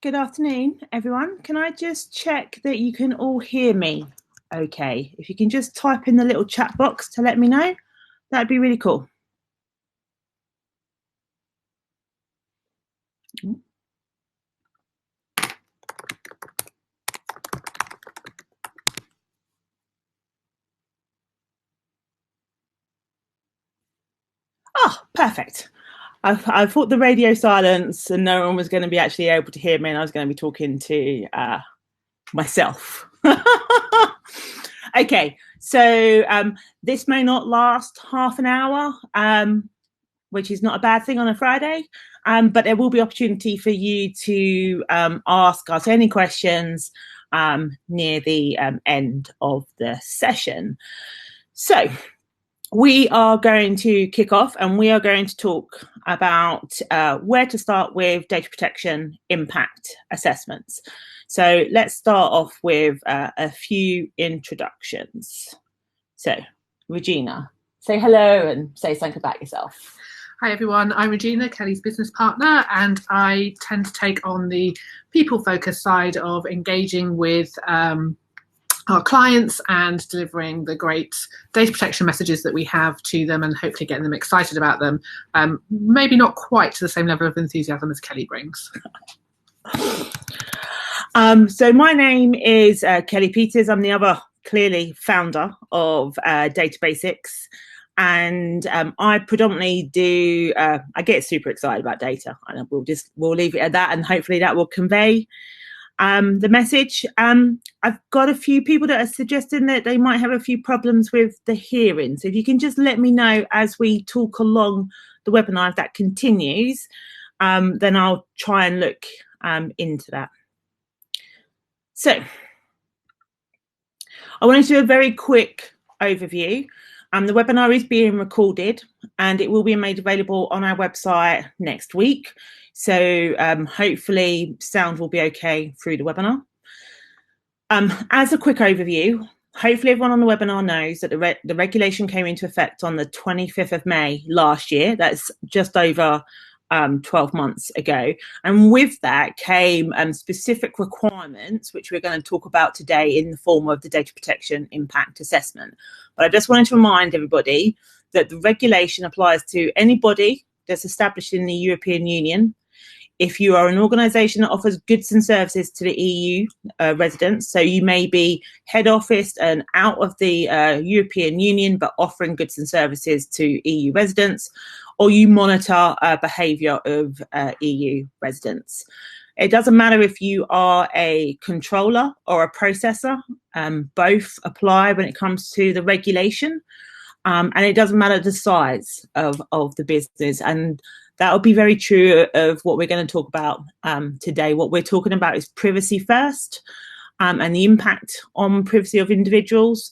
Good afternoon, everyone. Can I just check that you can all hear me okay? If you can just type in the little chat box to let me know, that'd be really cool. Oh, perfect. I thought the radio silence and no one was going to be actually able to hear me, and I was going to be talking to myself. Okay, so this may not last half an hour, which is not a bad thing on a Friday, but there will be opportunity for you to ask us any questions near the end of the session. So we are going to kick off and we are going to talk about where to start with data protection impact assessments. So let's start off with a few introductions. So, Regina, say hello and say something about yourself. Hi everyone, I'm Regina, Kellie's business partner, and I tend to take on the people-focused side of engaging with our clients and delivering the great data protection messages that we have to them and hopefully getting them excited about them. Maybe not quite to the same level of enthusiasm as Kellie brings. So my name is Kellie Peters. I'm the other, clearly, founder of Databasix. And I predominantly do, I get super excited about data, and we'll leave it at that, and hopefully that will convey the message. I've got a few people that are suggesting that they might have a few problems with the hearing. So if you can just let me know as we talk along the webinar, if that continues, then I'll try and look into that. So I wanted to do a very quick overview. The webinar is being recorded and it will be made available on our website next week. So hopefully sound will be okay through the webinar. As a quick overview, hopefully everyone on the webinar knows that the regulation came into effect on the 25th of May last year. That's just over 12 months ago. And with that came specific requirements, which we're going to talk about today in the form of the data protection impact assessment. But I just wanted to remind everybody that the regulation applies to anybody that's established in the European Union. If you are an organisation that offers goods and services to the EU residents, so you may be head office and out of the European Union, but offering goods and services to EU residents, or you monitor behaviour of EU residents. It doesn't matter if you are a controller or a processor, both apply when it comes to the regulation, and it doesn't matter the size of the business. And that will be very true of what we're going to talk about today. What we're talking about is privacy first, and the impact on privacy of individuals,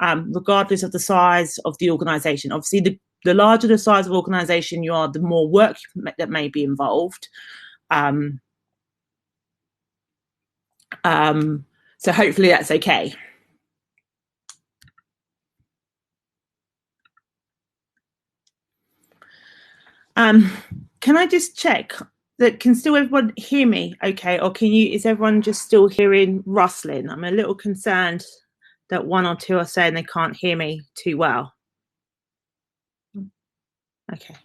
regardless of the size of the organisation. Obviously, the larger the size of organisation you are, the more work that may be involved. So hopefully that's okay. Can I just check that can still everyone hear me okay, or is everyone just still hearing rustling? I'm a little concerned that one or two are saying they can't hear me too well. Okay.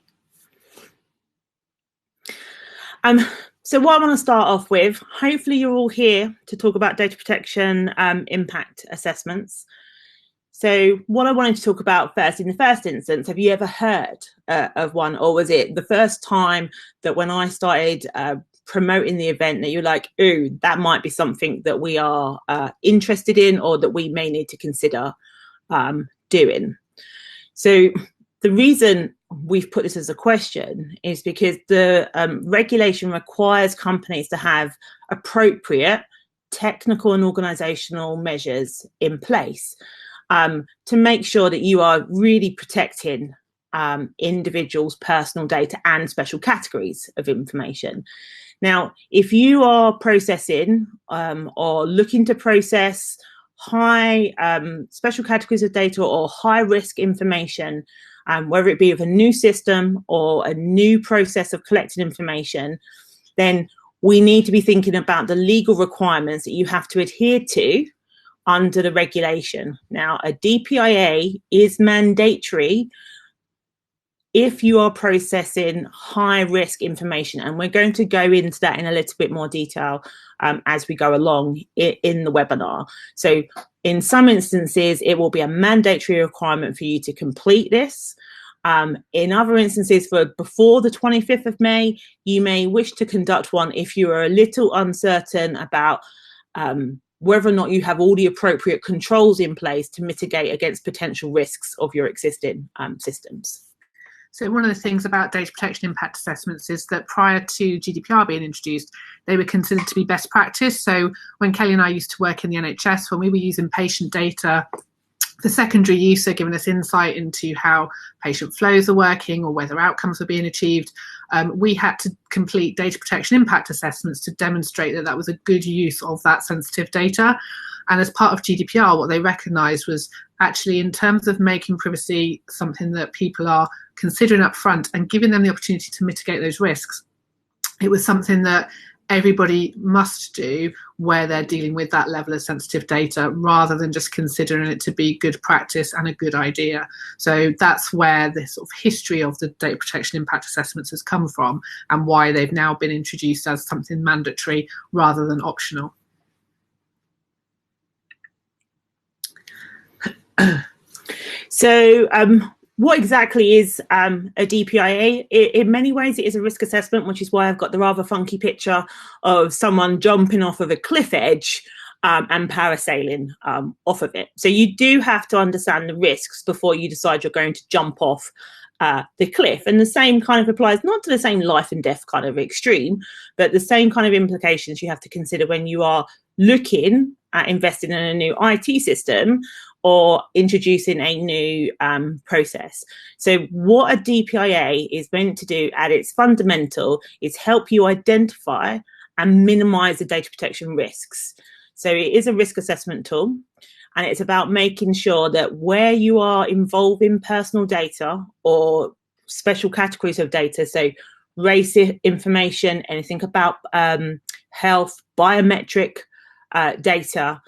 So what I want to start off with, hopefully you're all here to talk about data protection impact assessments. So what I wanted to talk about first, in the first instance, have you ever heard of one, or was it the first time that when I started promoting the event that you're like, ooh, that might be something that we are interested in or that we may need to consider doing? So the reason we've put this as a question is because the regulation requires companies to have appropriate technical and organisational measures in place to make sure that you are really protecting individuals' personal data and special categories of information. Now, if you are processing or looking to process high special categories of data or high risk information, whether it be with a new system or a new process of collecting information, then we need to be thinking about the legal requirements that you have to adhere to under the regulation. Now, a DPIA is mandatory if you are processing high risk information, and we're going to go into that in a little bit more detail as we go along in the webinar. So in some instances, it will be a mandatory requirement for you to complete this. In other instances, for before the 25th of May, you may wish to conduct one if you are a little uncertain about whether or not you have all the appropriate controls in place to mitigate against potential risks of your existing systems. So one of the things about data protection impact assessments is that prior to GDPR being introduced, they were considered to be best practice. So when Kelly and I used to work in the NHS, when we were using patient data for secondary use, so giving us insight into how patient flows are working or whether outcomes were being achieved, we had to complete data protection impact assessments to demonstrate that that was a good use of that sensitive data. And as part of GDPR, what they recognised was actually, in terms of making privacy something that people are considering up front and giving them the opportunity to mitigate those risks, it was something that everybody must do where they're dealing with that level of sensitive data, rather than just considering it to be good practice and a good idea. So that's where the sort of history of the data protection impact assessments has come from, and why they've now been introduced as something mandatory rather than optional. So what exactly is a DPIA? In many ways, it is a risk assessment, which is why I've got the rather funky picture of someone jumping off of a cliff edge and parasailing off of it. So you do have to understand the risks before you decide you're going to jump off the cliff. And the same kind of applies, not to the same life and death kind of extreme, but the same kind of implications you have to consider when you are looking at investing in a new IT system or introducing a new process. So what a DPIA is meant to do at its fundamental is help you identify and minimize the data protection risks. So it is a risk assessment tool, and it's about making sure that where you are involving personal data or special categories of data, so race information, anything about health, biometric data,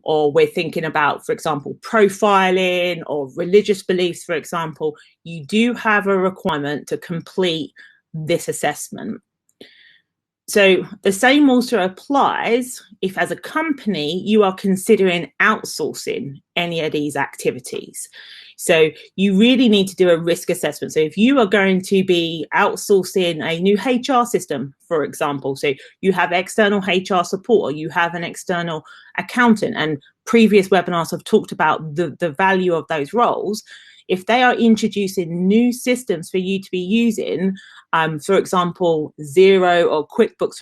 or we're thinking about, for example, profiling or religious beliefs, for example, you do have a requirement to complete this assessment. So the same also applies if, as a company, you are considering outsourcing any of these activities. So you really need to do a risk assessment. So if you are going to be outsourcing a new HR system, for example, so you have external HR support or you have an external accountant, and previous webinars have talked about the value of those roles. If they are introducing new systems for you to be using, for example, Xero or QuickBooks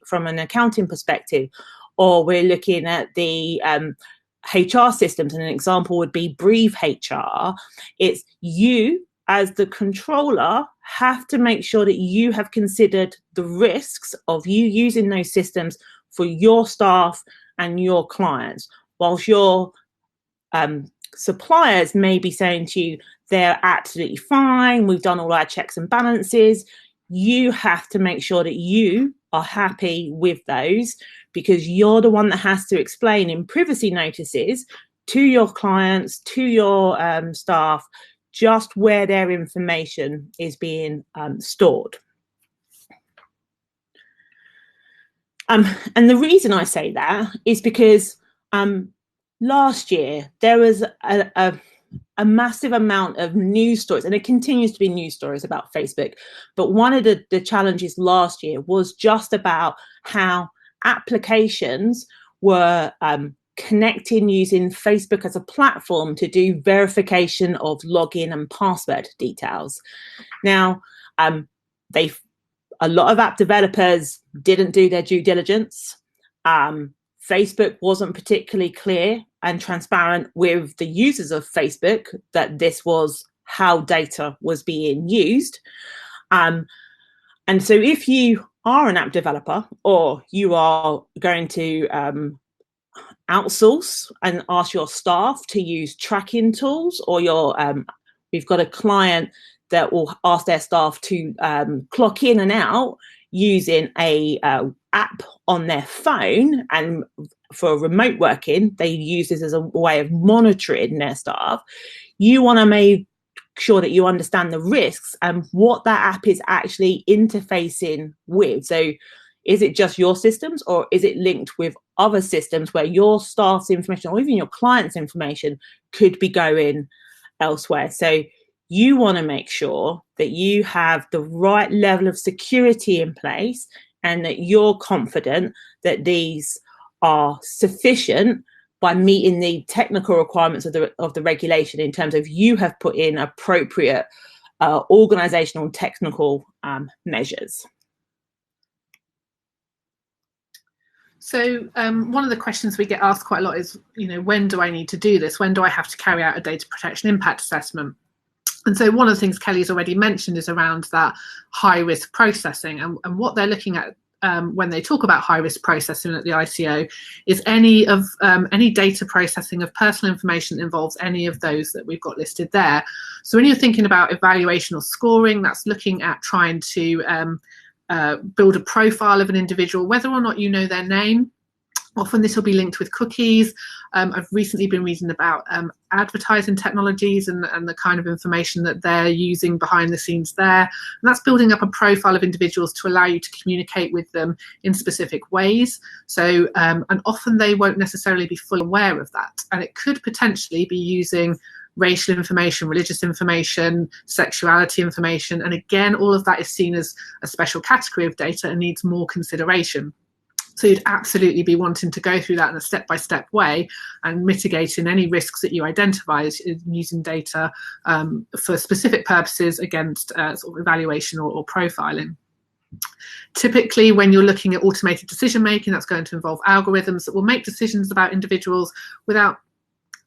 from an accounting perspective, or we're looking at the HR systems, and an example would be Breathe HR, it's you as the controller have to make sure that you have considered the risks of you using those systems for your staff and your clients, whilst your suppliers may be saying to you, they're absolutely fine, we've done all our checks and balances. You have to make sure that you are happy with those, because you're the one that has to explain in privacy notices to your clients, to your staff, just where their information is being stored. And the reason I say that is because last year there was a massive amount of news stories, and it continues to be news stories about Facebook. But one of the challenges last year was just about how applications were connecting using Facebook as a platform to do verification of login and password details. Now, a lot of app developers didn't do their due diligence. Facebook wasn't particularly clear and transparent with the users of Facebook that this was how data was being used. And so if you are an app developer, or you are going to outsource and ask your staff to use tracking tools, or we've got a client that will ask their staff to clock in and out using a app on their phone, and for remote working, they use this as a way of monitoring their staff. You want to make sure that you understand the risks and what that app is actually interfacing with. So is it just your systems, or is it linked with other systems where your staff's information or even your client's information could be going elsewhere? So you want to make sure that you have the right level of security in place and that you're confident that these are sufficient by meeting the technical requirements of the regulation, in terms of you have put in appropriate organizational and technical measures. So one of the questions we get asked quite a lot is, when do I need to do this? When do I have to carry out a data protection impact assessment? And so one of the things Kellie's already mentioned is around that high risk processing, and what they're looking at when they talk about high risk processing at the ICO is any data processing of personal information that involves any of those that we've got listed there. So when you're thinking about evaluation or scoring, that's looking at trying to build a profile of an individual, whether or not you know their name. Often this will be linked with cookies. I've recently been reading about advertising technologies and the kind of information that they're using behind the scenes there. And that's building up a profile of individuals to allow you to communicate with them in specific ways. So, and often they won't necessarily be fully aware of that. And it could potentially be using racial information, religious information, sexuality information. And again, all of that is seen as a special category of data and needs more consideration. So you'd absolutely be wanting to go through that in a step-by-step way and mitigating any risks that you identify as using data for specific purposes against sort of evaluation or profiling. Typically, when you're looking at automated decision making, that's going to involve algorithms that will make decisions about individuals without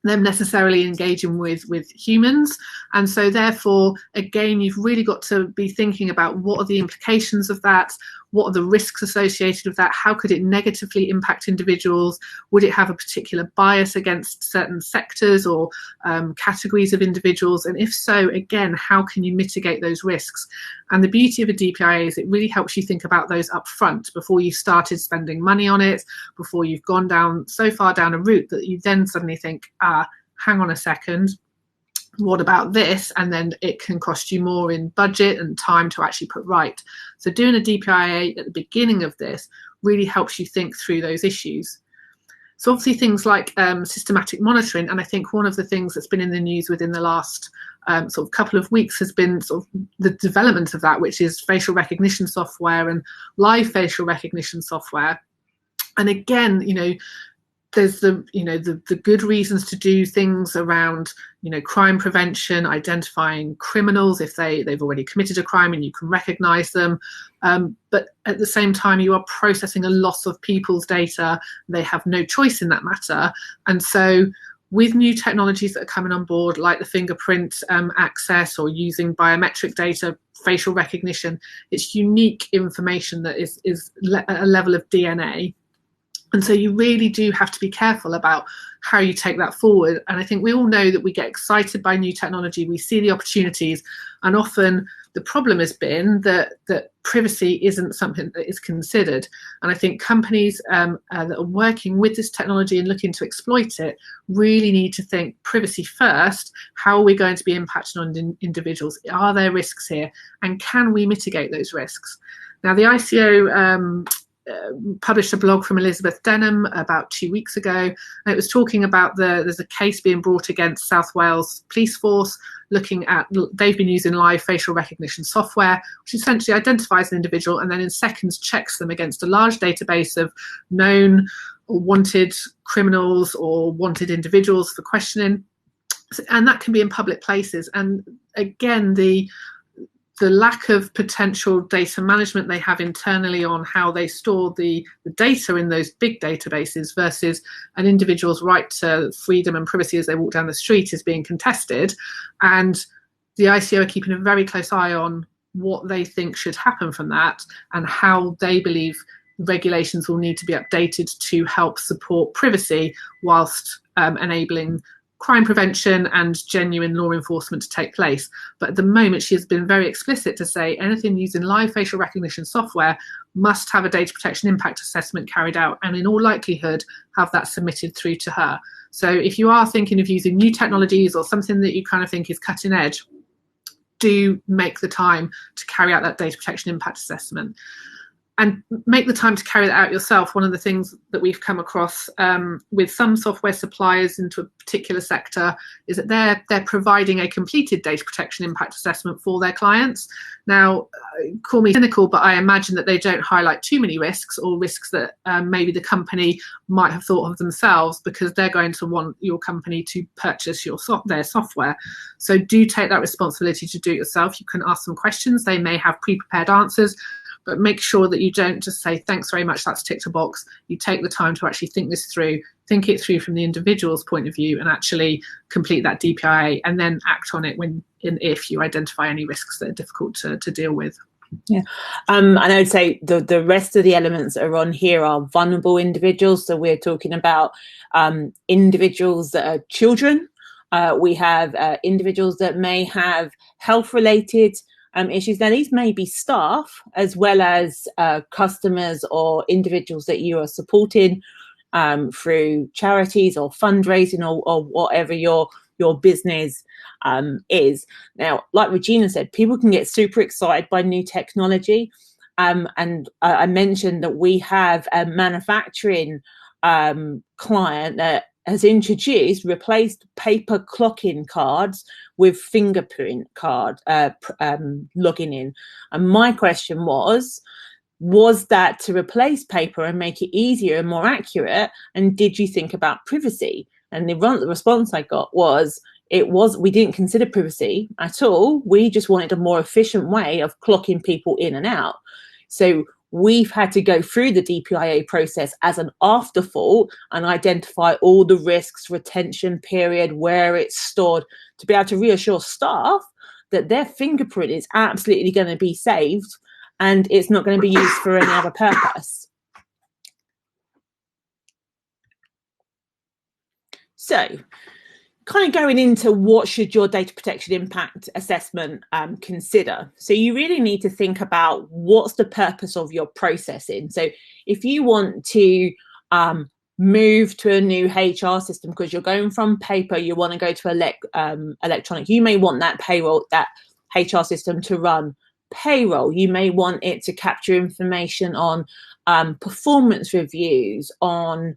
them necessarily engaging with humans. And so therefore, again, you've really got to be thinking about what are the implications of that, what are the risks associated with that, how could it negatively impact individuals, would it have a particular bias against certain sectors or categories of individuals, and if so, again, how can you mitigate those risks? And the beauty of a DPIA is it really helps you think about those up front before you started spending money on it, before you've gone down so far down a route that you then suddenly think, hang on a second, what about this? And then it can cost you more in budget and time to actually put right. So doing a DPIA at the beginning of this really helps you think through those issues. So obviously things like systematic monitoring, and I think one of the things that's been in the news within the last sort of couple of weeks has been sort of the development of that, which is facial recognition software and live facial recognition software. And again, there's the good reasons to do things around crime prevention, identifying criminals if they've already committed a crime and you can recognize them, but at the same time you are processing a lot of people's data. They have no choice in that matter. And so with new technologies that are coming on board, like the fingerprint access or using biometric data, facial recognition, it's unique information that is a level of DNA. And so you really do have to be careful about how you take that forward. And I think we all know that we get excited by new technology, we see the opportunities, and often the problem has been that privacy isn't something that is considered. And I think companies that are working with this technology and looking to exploit it really need to think privacy first. How are we going to be impacting on individuals? Are there risks here? And can we mitigate those risks? Now, the ICO published a blog from Elizabeth Denham about 2 weeks ago, and it was talking about there's a case being brought against South Wales Police Force, looking at, they've been using live facial recognition software, which essentially identifies an individual and then in seconds checks them against a large database of known or wanted criminals or wanted individuals for questioning. And that can be in public places. And again, the lack of potential data management they have internally on how they store the data in those big databases versus an individual's right to freedom and privacy as they walk down the street is being contested. And the ICO are keeping a very close eye on what they think should happen from that and how they believe regulations will need to be updated to help support privacy whilst enabling crime prevention and genuine law enforcement to take place. But at the moment, she has been very explicit to say anything using live facial recognition software must have a data protection impact assessment carried out, and in all likelihood have that submitted through to her. So if you are thinking of using new technologies or something that you kind of think is cutting edge, do make the time to carry out that data protection impact assessment. And make the time to carry that out yourself. One of the things that we've come across with some software suppliers into a particular sector is that they're providing a completed data protection impact assessment for their clients. Now, call me cynical, but I imagine that they don't highlight too many risks, or risks that maybe the company might have thought of themselves, because they're going to want your company to purchase their software. So do take that responsibility to do it yourself. You can ask some questions. They may have pre-prepared answers, but make sure that you don't just say, thanks very much, that's ticked a box. You take the time to actually think this through, think it through from the individual's point of view, and actually complete that DPIA, and then act on it when and if you identify any risks that are difficult to deal with. Yeah, and I would say the rest of the elements that are on here are vulnerable individuals. So we're talking about individuals that are children. We have individuals that may have health-related issues. Now, these may be staff as well as customers or individuals that you are supporting through charities or fundraising or whatever your business is. Now, like Regina said, people can get super excited by new technology. And I mentioned that we have a manufacturing client that has replaced paper clock-in cards with fingerprint card logging in. And my question was that to replace paper and make it easier and more accurate? And did you think about privacy? And the response I got was, we didn't consider privacy at all. We just wanted a more efficient way of clocking people in and out. So we've had to go through the DPIA process as an afterthought and identify all the risks, retention period, where it's stored, to be able to reassure staff that their fingerprint is absolutely going to be saved and it's not going to be used for any other purpose. So, kind of going into what should your data protection impact assessment consider. So you really need to think about what's the purpose of your processing. So if you want to move to a new HR system because you're going from paper, you want to go to electronic, you may want that HR system to run payroll. You may want it to capture information on performance reviews, on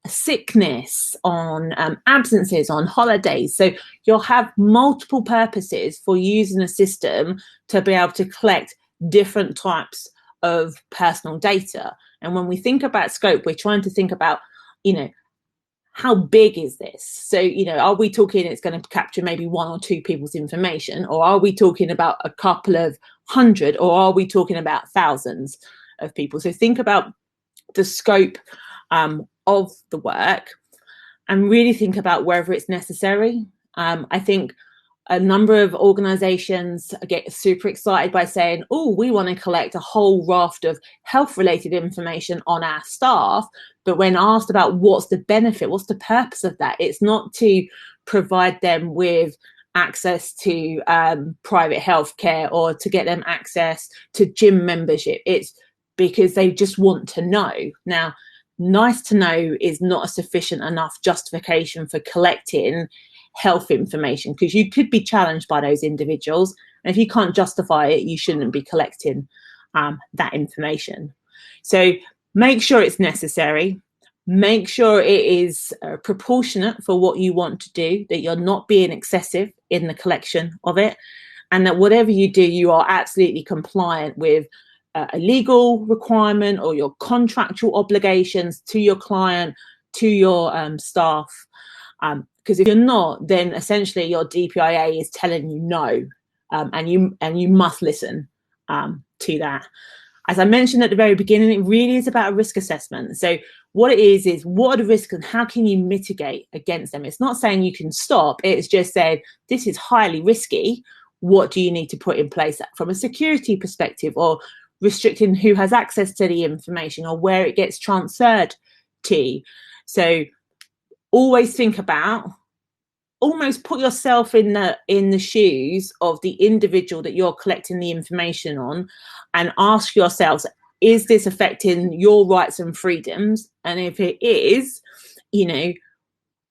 sickness, on absences, on holidays. So you'll have multiple purposes for using a system to be able to collect different types of personal data. And when we think about scope, we're trying to think about, how big is this? So, are we talking it's going to capture maybe 1 or 2 people's information, or are we talking about a couple of hundred, or are we talking about thousands of people? So think about the scope of the work and really think about whether it's necessary. I think a number of organizations get super excited by saying, oh, we want to collect a whole raft of health-related information on our staff. But when asked about what's the benefit, what's the purpose of that, it's not to provide them with access to private healthcare or to get them access to gym membership. It's because they just want to know. Now, nice to know is not a sufficient enough justification for collecting health information, because you could be challenged by those individuals. And if you can't justify it, you shouldn't be collecting that information. So make sure it's necessary. Make sure it is proportionate for what you want to do, that you're not being excessive in the collection of it, and that whatever you do, you are absolutely compliant with a legal requirement or your contractual obligations to your client, to your staff. Because if you're not, then essentially your DPIA is telling you no, and you must listen to that. As I mentioned at the very beginning, it really is about a risk assessment. So what it is what are the risks and how can you mitigate against them? It's not saying you can stop. It's just saying this is highly risky. What do you need to put in place from a security perspective, or restricting who has access to the information or where it gets transferred to? So always think about almost put yourself in the shoes of the individual that you're collecting the information on, and ask yourselves, is this affecting your rights and freedoms? And if it is,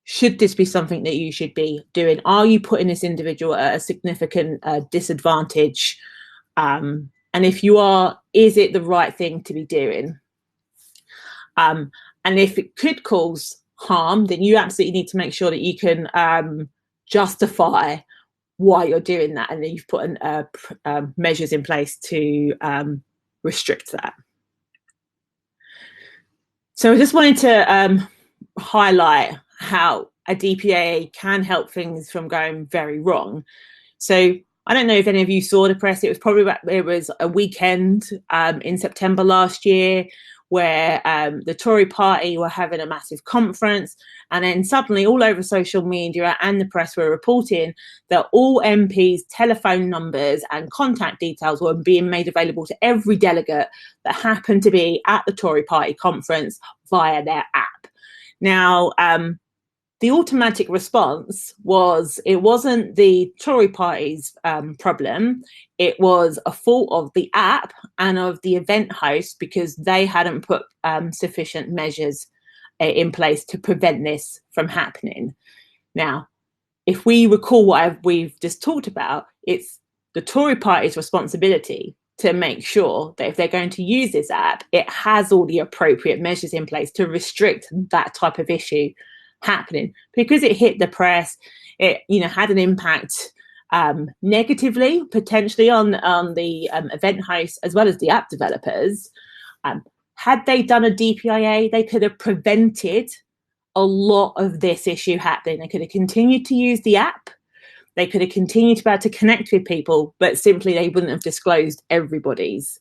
should this be something that you should be doing? Are you putting this individual at a significant disadvantage? And if you are, is it the right thing to be doing? And if it could cause harm, then you absolutely need to make sure that you can justify why you're doing that, and then you've put measures in place to restrict that. So I just wanted to highlight how a DPIA can help things from going very wrong. So I don't know if any of you saw the press. It was a weekend in September last year where the Tory party were having a massive conference, and then suddenly all over social media and the press were reporting that all MPs' telephone numbers and contact details were being made available to every delegate that happened to be at the Tory party conference via their app. Now, the automatic response was, it wasn't the Tory party's problem. It was a fault of the app and of the event host, because they hadn't put sufficient measures in place to prevent this from happening. Now, if we recall what we've just talked about, it's the Tory party's responsibility to make sure that if they're going to use this app, it has all the appropriate measures in place to restrict that type of issue happening. Because it hit the press, it had an impact negatively potentially on the event hosts as well as the app developers. Had they done a DPIA, they could have prevented a lot of this issue happening. They could have continued to use the app, they could have continued to be able to connect with people, but simply they wouldn't have disclosed everybody's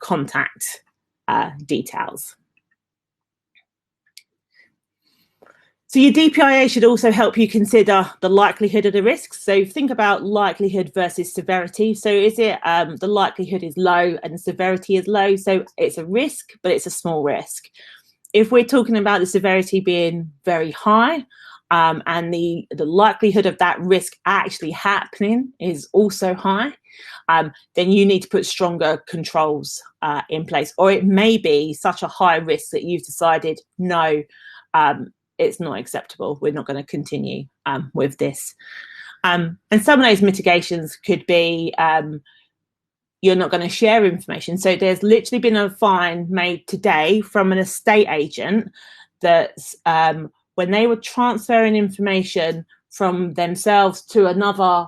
contact details. So your DPIA should also help you consider the likelihood of the risks. So think about likelihood versus severity. So is it the likelihood is low and the severity is low? So it's a risk, but it's a small risk. If we're talking about the severity being very high, and the likelihood of that risk actually happening is also high, then you need to put stronger controls in place. Or it may be such a high risk that you've decided, no, it's not acceptable. We're not going to continue with this. And some of those mitigations could be you're not going to share information. So there's literally been a fine made today from an estate agent that's when they were transferring information from themselves to another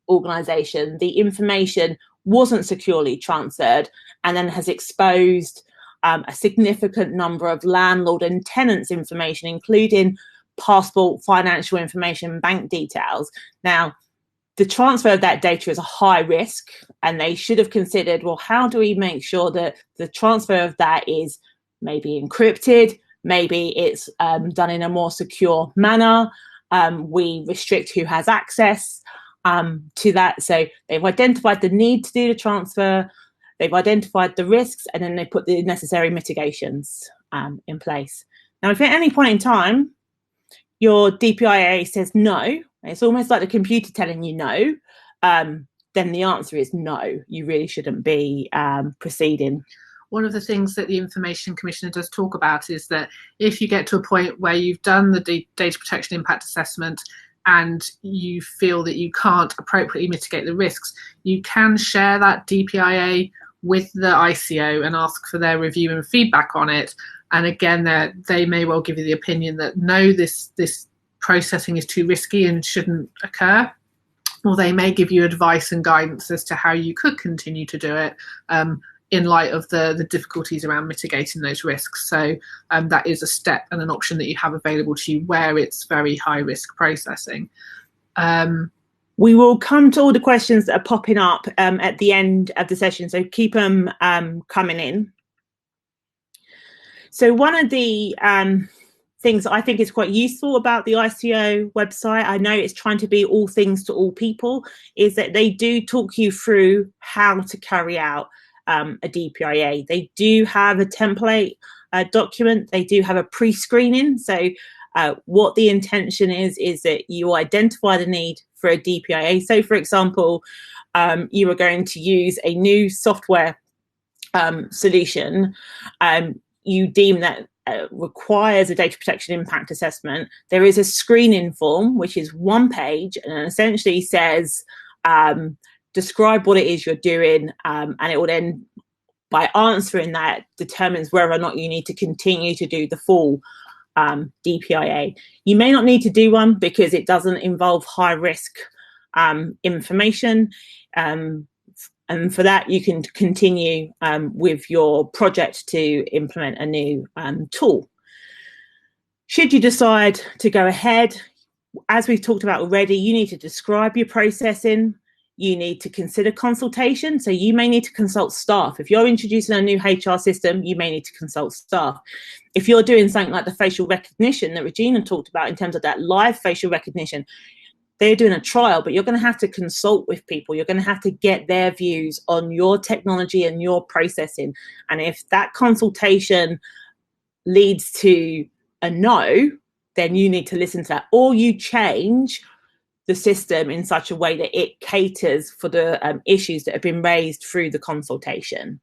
organisation, the information wasn't securely transferred, and then has exposed a significant number of landlord and tenants' information, including passport, financial information, bank details. Now, the transfer of that data is a high risk, and they should have considered, well, how do we make sure that the transfer of that is maybe encrypted, maybe it's done in a more secure manner, we restrict who has access to that. So they've identified the need to do the transfer, they've identified the risks, and then they put the necessary mitigations in place. Now, if at any point in time your DPIA says no, it's almost like the computer telling you no, then the answer is no, you really shouldn't be proceeding. One of the things that the Information Commissioner does talk about is that if you get to a point where you've done the data protection impact assessment and you feel that you can't appropriately mitigate the risks, you can share that DPIA with the ICO and ask for their review and feedback on it. And again, they may well give you the opinion that no, this processing is too risky and shouldn't occur. Or they may give you advice and guidance as to how you could continue to do it in light of the difficulties around mitigating those risks. So that is a step and an option that you have available to you where it's very high risk processing. We will come to all the questions that are popping up at the end of the session, so keep them coming in. So one of the things that I think is quite useful about the ICO website, I know it's trying to be all things to all people, is that they do talk you through how to carry out a DPIA. They do have a template document, they do have a pre-screening, so What the intention is that you identify the need for a DPIA. So, for example, you are going to use a new software solution. You deem that requires a data protection impact assessment. There is a screening form, which is 1 page, and essentially says, describe what it is you're doing, and it will then, by answering that, determines whether or not you need to continue to do the full DPIA. You may not need to do one because it doesn't involve high risk information. And for that, you can continue with your project to implement a new tool. Should you decide to go ahead, as we've talked about already, you need to describe your processing. You need to consider consultation. So you may need to consult staff. If you're introducing a new HR system, you may need to consult staff. If you're doing something like the facial recognition that Regina talked about in terms of that live facial recognition, they're doing a trial, but you're going to have to consult with people. You're going to have to get their views on your technology and your processing. And if that consultation leads to a no, then you need to listen to that, or you change the system in such a way that it caters for the issues that have been raised through the consultation.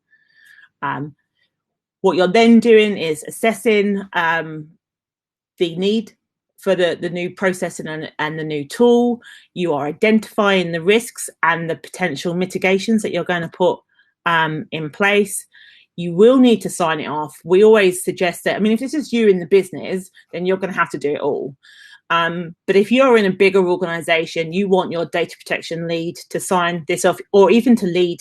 What you're then doing is assessing the need for the new processing and the new tool. You are identifying the risks and the potential mitigations that you're going to put in place. You will need to sign it off. We always suggest that, I mean, if this is you in the business, then you're going to have to do it all. But if you're in a bigger organization, you want your data protection lead to sign this off, or even to lead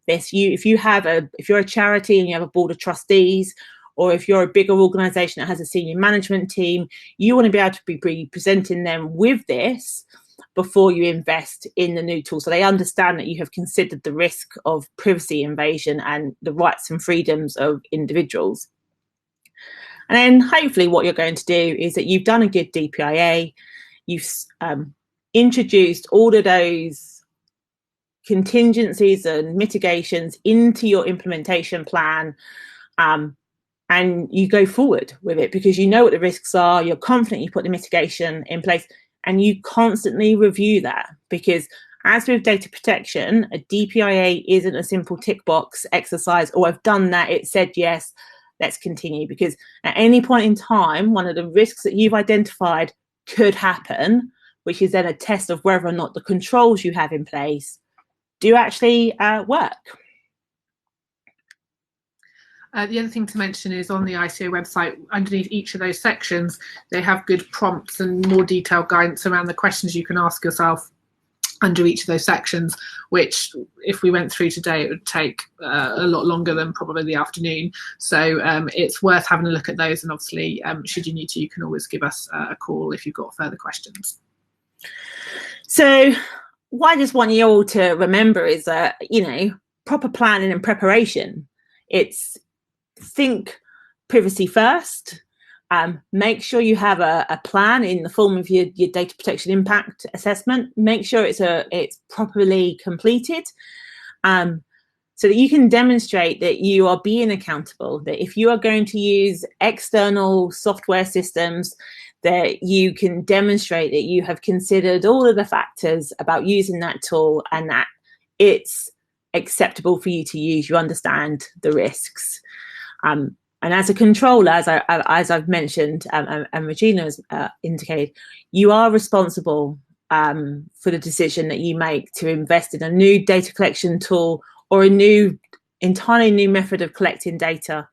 this. If you're a charity and you have a board of trustees, or if you're a bigger organization that has a senior management team, you want to be able to be presenting them with this before you invest in the new tool, so they understand that you have considered the risk of privacy invasion and the rights and freedoms of individuals. And then hopefully what you're going to do is that you've done a good DPIA, you've introduced all of those contingencies and mitigations into your implementation plan, and you go forward with it because you know what the risks are, you're confident you put the mitigation in place, and you constantly review that, because as with data protection, a DPIA isn't a simple tick box exercise. Oh, I've done that, it said yes, let's continue. Because at any point in time, one of the risks that you've identified could happen, which is then a test of whether or not the controls you have in place do actually work. The other thing to mention is on the ICO website, underneath each of those sections, they have good prompts and more detailed guidance around the questions you can ask yourself under each of those sections, which if we went through today, it would take a lot longer than probably the afternoon. So it's worth having a look at those. And obviously, should you need to, you can always give us a call if you've got further questions. So what I just want you all to remember is that, proper planning and preparation. It's think privacy first. Make sure you have a plan in the form of your data protection impact assessment. Make sure it's properly completed, so that you can demonstrate that you are being accountable, that if you are going to use external software systems, that you can demonstrate that you have considered all of the factors about using that tool and that it's acceptable for you to use. You understand the risks. And as a controller, as I've mentioned, and Regina has indicated, you are responsible for the decision that you make to invest in a new data collection tool or a entirely new method of collecting data.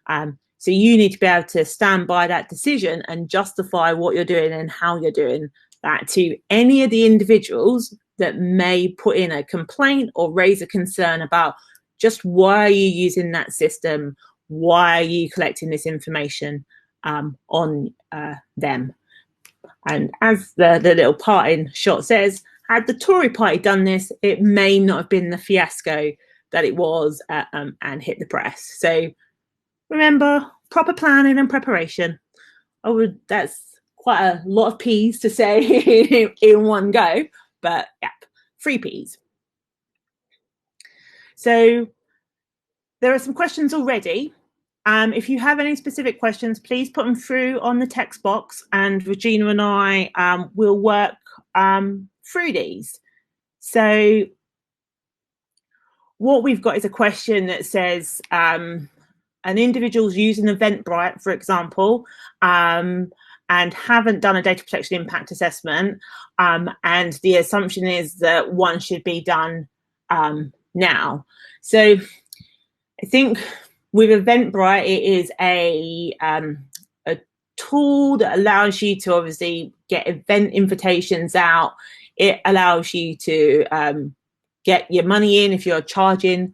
So you need to be able to stand by that decision and justify what you're doing and how you're doing that to any of the individuals that may put in a complaint or raise a concern about just why are you using that system. Why are you collecting this information on them? And as the little parting shot says, had the Tory party done this, it may not have been the fiasco that it was and hit the press. So remember, proper planning and preparation. That's quite a lot of P's to say in one go, but yeah, 3 P's. So there are some questions already If you have any specific questions, please put them through on the text box, and Regina and I will work through these. So what we've got is a question that says an individual's using Eventbrite, for example, and haven't done a data protection impact assessment, and the assumption is that one should be done now. So I think with Eventbrite, it is a tool that allows you to obviously get event invitations out. It allows you to get your money in if you're charging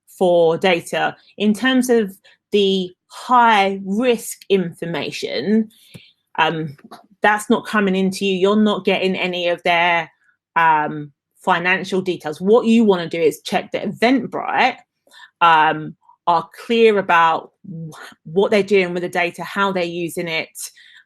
for data. In terms of the high risk information, that's not coming into you. You're not getting any of their financial details. What you want to do is check that Eventbrite are clear about what they're doing with the data, how they're using it,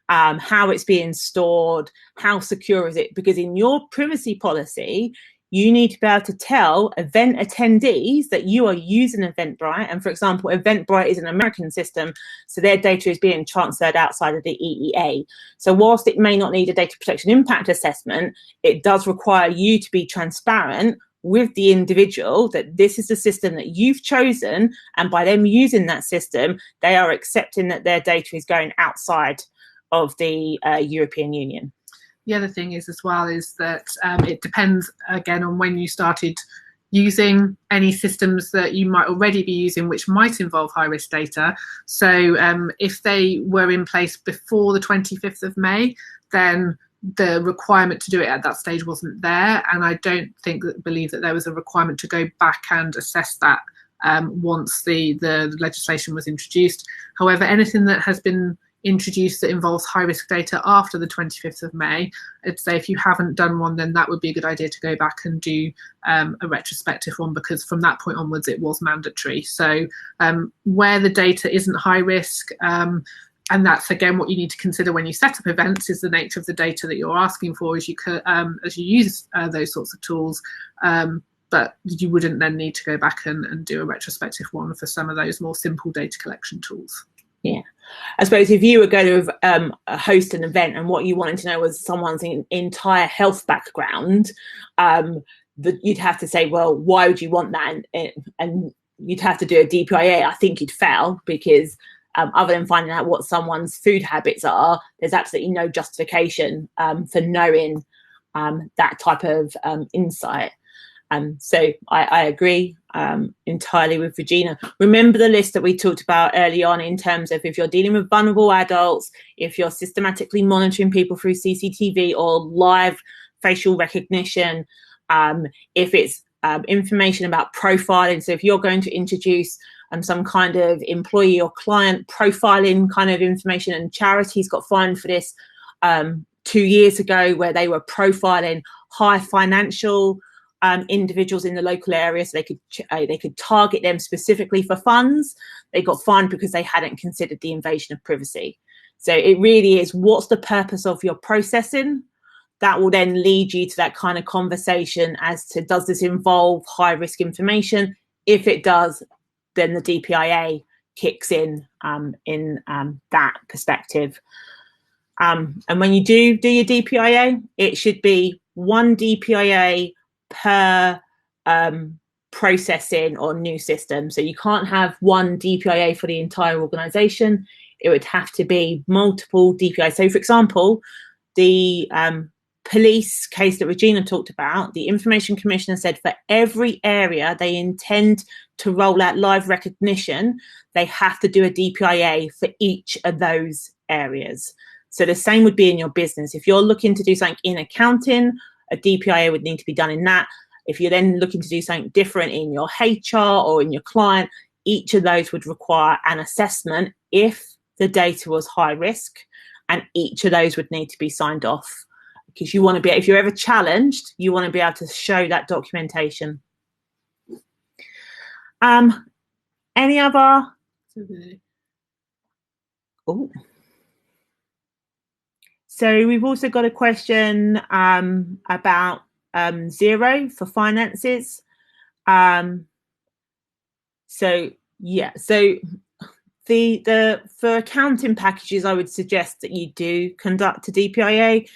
how it's being stored, how secure is it, because in your privacy policy, you need to be able to tell event attendees that you are using Eventbrite. And for example, Eventbrite is an American system, so their data is being transferred outside of the EEA. So whilst it may not need a data protection impact assessment, it does require you to be transparent with the individual that this is the system that you've chosen, and by them using that system, they are accepting that their data is going outside of the European Union. The other thing is as well is that it depends again on when you started using any systems that you might already be using which might involve high risk data. So if they were in place before the 25th of May, then the requirement to do it at that stage wasn't there, and I don't believe that there was a requirement to go back and assess that once the legislation was introduced. However, anything that has been introduced that involves high risk data after the 25th of May, I'd say if you haven't done one, then that would be a good idea to go back and do a retrospective one, because from that point onwards it was mandatory. So where the data isn't high risk, and that's again what you need to consider when you set up events, is the nature of the data that you're asking for as you use those sorts of tools. But you wouldn't then need to go back and do a retrospective one for some of those more simple data collection tools. Yeah, I suppose if you were going to host an event and what you wanted to know was someone's entire health background, you'd have to say, well, why would you want that? And you'd have to do a DPIA. I think you'd fail, because other than finding out what someone's food habits are, there's absolutely no justification for knowing that type of insight. So I agree entirely with Regina. Remember the list that we talked about early on in terms of if you're dealing with vulnerable adults, if you're systematically monitoring people through CCTV or live facial recognition, if it's information about profiling. So if you're going to introduce some kind of employee or client profiling kind of information, and charities got fined for this 2 years ago, where they were profiling high financial individuals in the local area, so they could target them specifically for funds. They got fined because they hadn't considered the invasion of privacy. So it really is, what's the purpose of your processing? That will then lead you to that kind of conversation as to, does this involve high risk information? If it does, then the DPIA kicks in that perspective. And when you do your DPIA, it should be one DPIA per processing or new system. So you can't have one DPIA for the entire organization. It would have to be multiple DPIAs. So for example, the police case that Regina talked about, the Information Commissioner said for every area they intend to roll out live recognition, they have to do a DPIA for each of those areas. So the same would be in your business. If you're looking to do something in accounting, a DPIA would need to be done in that. If you're then looking to do something different in your HR or in your client, each of those would require an assessment if the data was high risk, and each of those would need to be signed off, because you want to be, if you're ever challenged, you want to be able to show that documentation. Any other? Oh. So we've also got a question about Xero for finances. So For accounting packages, I would suggest that you do conduct a DPIA,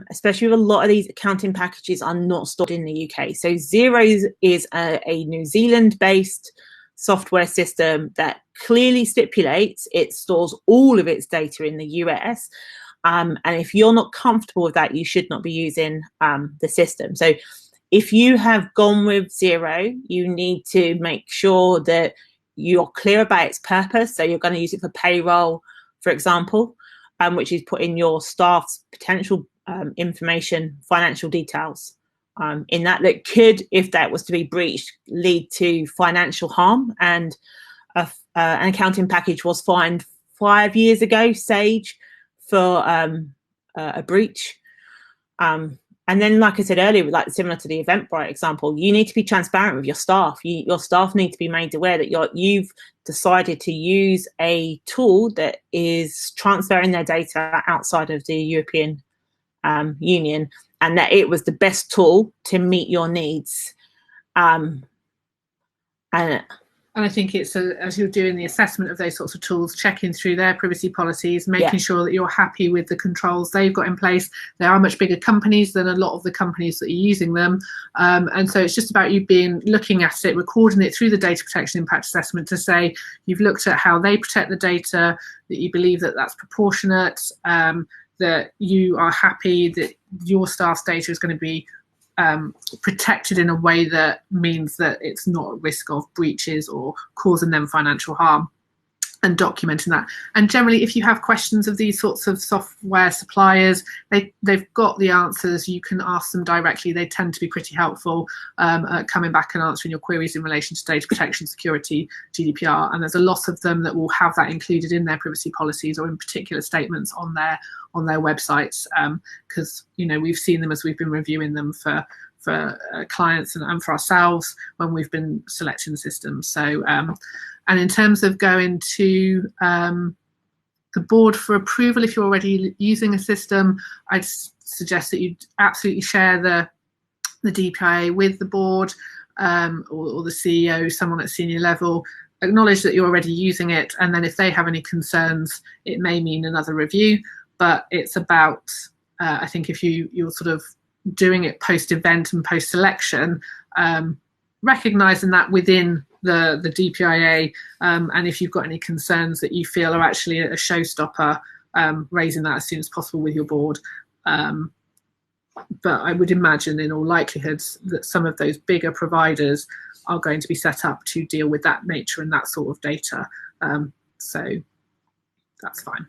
especially with a lot of these accounting packages are not stored in the UK. So Xero is a New Zealand-based software system that clearly stipulates it stores all of its data in the US. And if you're not comfortable with that, you should not be using the system. So if you have gone with Xero, you need to make sure that you're clear about its purpose. So you're going to use it for payroll, for example, which is putting your staff's potential information, financial details in that could, if that was to be breached, lead to financial harm. And an accounting package was fined 5 years ago, Sage, for a breach. And then, like I said earlier, like similar to the Eventbrite example, you need to be transparent with your staff. Your staff need to be made aware that you've decided to use a tool that is transferring their data outside of the European Union, and that it was the best tool to meet your needs. And I think it's as you're doing the assessment of those sorts of tools, checking through their privacy policies, making sure that you're happy with the controls they've got in place. They are much bigger companies than a lot of the companies that are using them. And so it's just about you looking at it, recording it through the data protection impact assessment to say you've looked at how they protect the data, that you believe that that's proportionate, that you are happy that your staff's data is going to be protected in a way that means that it's not at risk of breaches or causing them financial harm, and documenting that. And generally, if you have questions of these sorts of software suppliers, they've got the answers. You can ask them directly. They tend to be pretty helpful at coming back and answering your queries in relation to data protection, security, GDPR. And there's a lot of them that will have that included in their privacy policies or in particular statements on their websites, because we've seen them as we've been reviewing them for clients and for ourselves when we've been selecting the system. So and in terms of going to the board for approval, if you're already using a system, I'd suggest that you absolutely share the DPIA with the board or the CEO, someone at senior level. Acknowledge that you're already using it, and then if they have any concerns, it may mean another review. But it's about, I think, if you're sort of doing it post-event and post-selection, recognising that within the DPIA, and if you've got any concerns that you feel are actually a showstopper, raising that as soon as possible with your board. But I would imagine in all likelihood that some of those bigger providers are going to be set up to deal with that nature and that sort of data. So that's fine.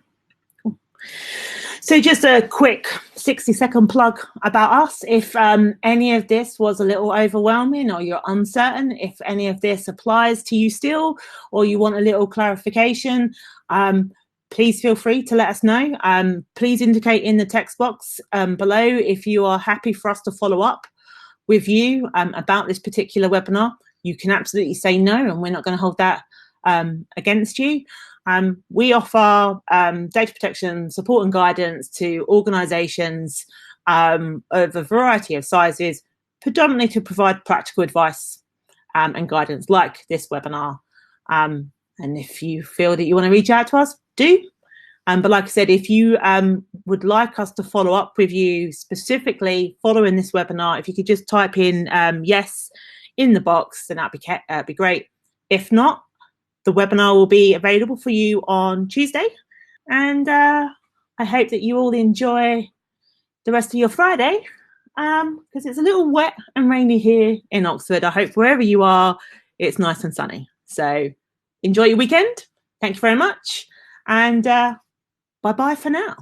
So just a quick 60-second plug about us. If any of this was a little overwhelming or you're uncertain if any of this applies to you still, or you want a little clarification, please feel free to let us know. Please indicate in the text box below if you are happy for us to follow up with you about this particular webinar. You can absolutely say no, and we're not going to hold that against you. We offer data protection support and guidance to organisations of a variety of sizes, predominantly to provide practical advice and guidance like this webinar. And if you feel that you want to reach out to us, do. But like I said, if you would like us to follow up with you specifically following this webinar, if you could just type in yes in the box, then that'd be great. If not, the webinar will be available for you on Tuesday. And I hope that you all enjoy the rest of your Friday, because it's a little wet and rainy here in Oxford. I hope wherever you are, it's nice and sunny. So enjoy your weekend. Thank you very much. And bye-bye for now.